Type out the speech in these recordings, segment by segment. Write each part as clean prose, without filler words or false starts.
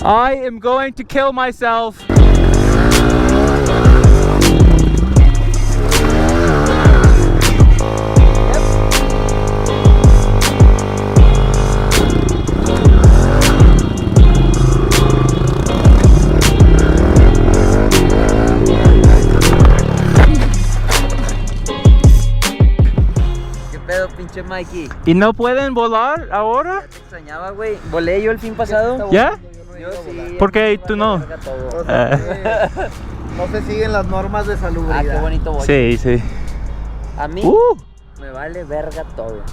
I am going to kill myself. ¿Qué pedo, pinche Mikey? ¿Y no pueden volar ahora? Te extrañaba, güey. Volé yo el fin pasado. ¿Ya? Yo sí. ¿Por qué tú no? Todo. O sea, no se siguen las normas de salubridad. Ah, qué bonito voy. Sí, sí. A mí me vale verga todo.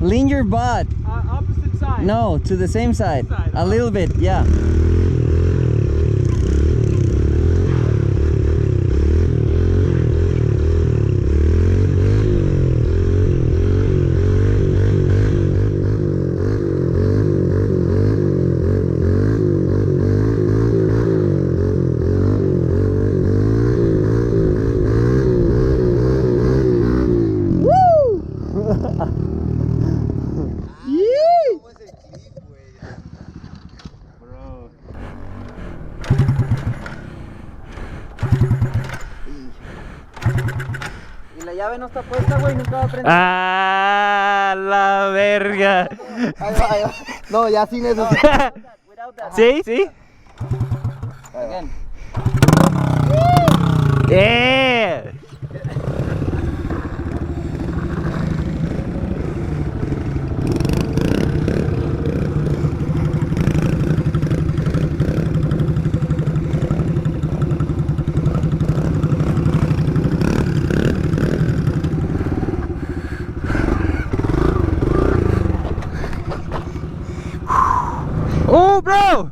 Lean your butt. Opposite side. No, to the same side. A little bit, yeah. Y la llave no está puesta, güey, nunca va a prender. ¡Ah, la verga! Ahí va, ahí va. No, ya sin eso. Sí, sí. Again. ¡Eh! Oh, bro!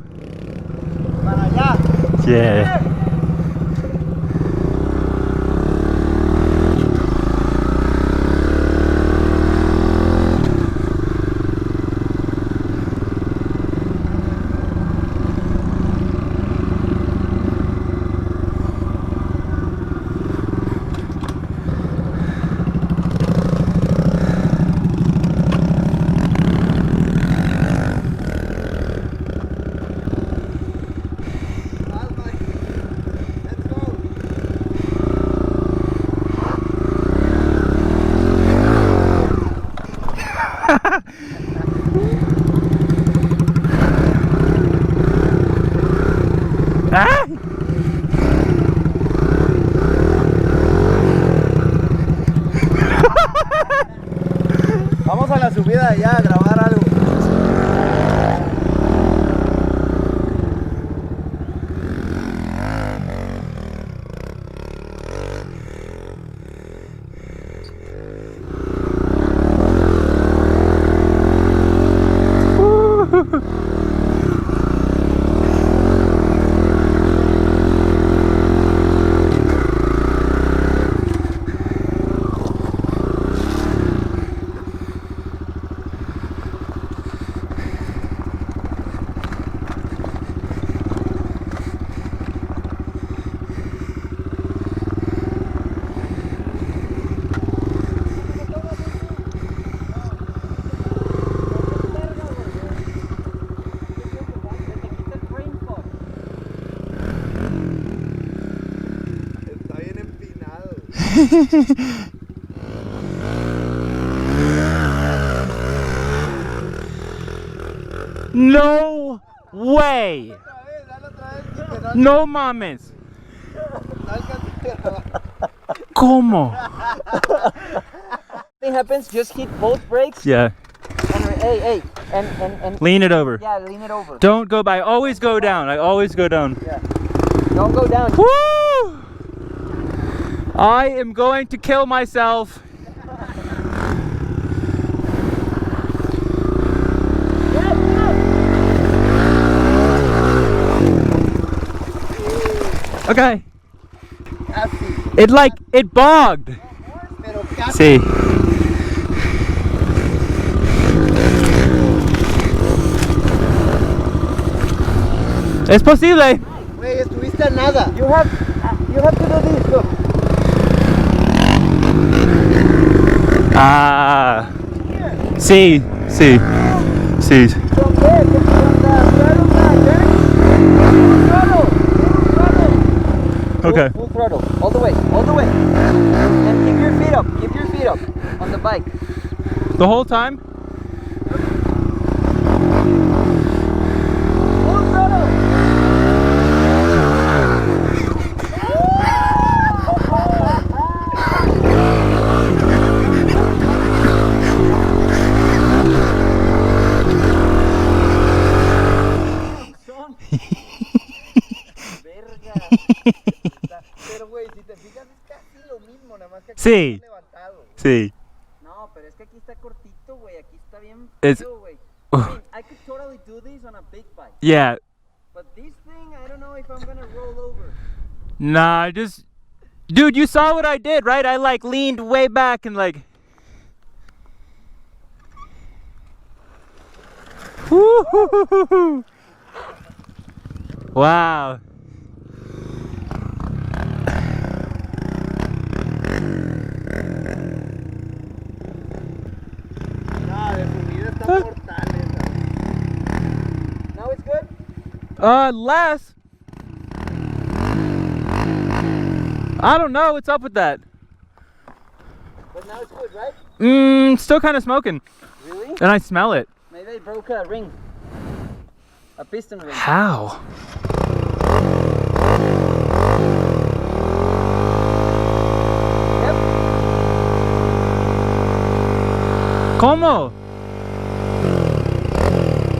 Para allá. Yeah. ¡Ah! Vamos a la subida ya a grabar algo. No way. No mames. ¿Cómo? Thing happens, just hit both brakes. Yeah. And hey, and Lean it over. yeah, lean it over. Don't go by. Always go down. I always go down. Yeah. Don't go down. Woo! I am going to kill myself. Okay. It bogged. See. Es posible. Güey, estuviste a nada. You have to do this. Look. Ah. Sí, sí, sí. From there, from the Okay. Full throttle, all the way, and keep your feet up on the bike. The whole time? Full throttle. Pero güey, si te fijas es casi lo mismo, nada más que aquí Sí. está levantado. Sí. No, pero es que aquí está cortito, güey. Aquí está bien It's- feo, güey. I mean, I could totally do this on a big bike. Yeah. But this thing, I don't know if I'm gonna roll over. Nah, just. Dude, you saw what I did, right? I like leaned way back and like. Woo-hoo-hoo-hoo-hoo. Wow. No, de subida está mortal esa. Now it's good? Less. I don't know what's up with that. But now it's good, right? Still kind of smoking. Really? And I smell it. Maybe I broke a ring. A piston ring. How? Yep. ¿Cómo?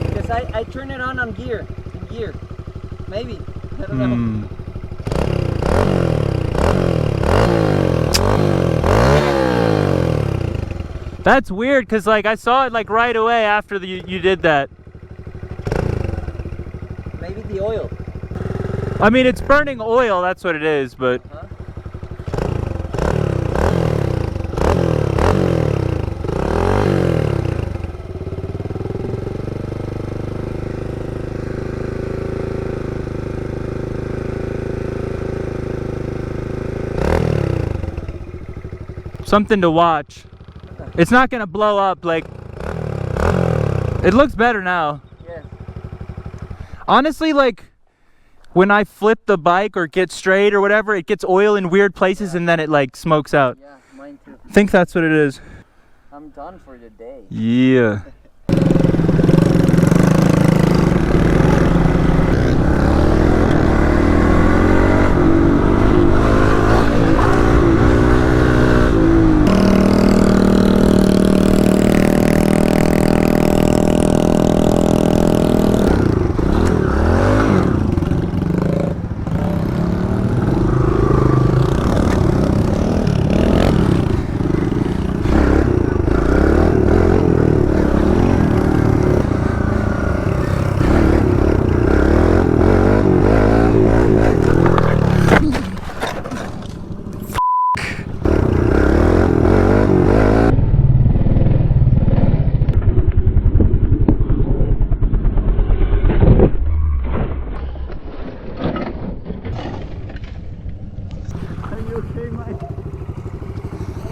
Because I turn it on gear. In gear. Maybe. I don't know. That's weird, cause like I saw it like right away after you did that. Maybe the oil. I mean, it's burning oil. That's what it is, but. Huh? Something to watch. It's not gonna blow up like. It looks better now. Yes. Honestly, like when I flip the bike or get straight or whatever, it gets oil in weird places and then it like smokes out. Yeah, mine too. I think that's what it is. I'm done for the day. Yeah.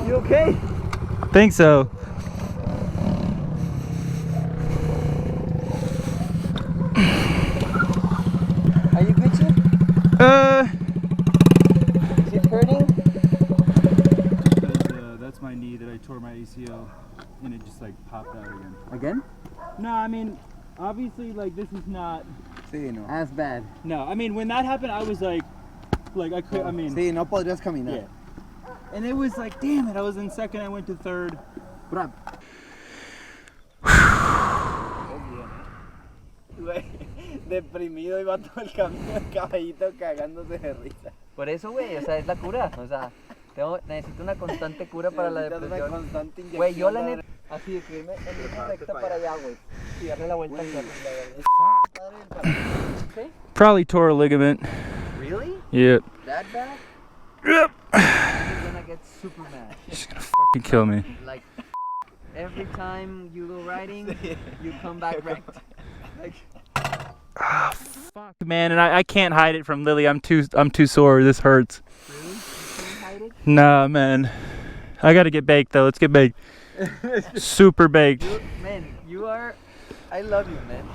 You okay? Think so. Are you Gucci? Is it hurting? tore my ACL and it just like popped out again. Again? No, I mean, obviously like this is not. Sí, no. As bad. No, I mean when that happened, I was like I could. I mean. Sí, no podrías caminar. Yeah. And it was like, damn it! I was in second. I went to third. Brad. Güey, deprimido iba todo el camino el caballito cagándose de risa. Por eso, güey, o sea, es la cura. O sea, necesito una constante cura para la depresión. Una constante inyección. Güey, yo la neta, así de que irme en línea recta para allá, güey. Y darle la vuelta al carro. ¿Sí? Probably tore a ligament. Really? Yep. That bad? Yep. You're gonna get super mad. She's gonna fucking kill me. Like, every time you go riding, you come back wrecked. Like, Ah, fuck, man, and I can't hide it from Lily. I'm too sore. This hurts. really? You can't hide it? Nah, man. I gotta get baked though. Let's get baked. Super baked. Man, you are. I love you, man.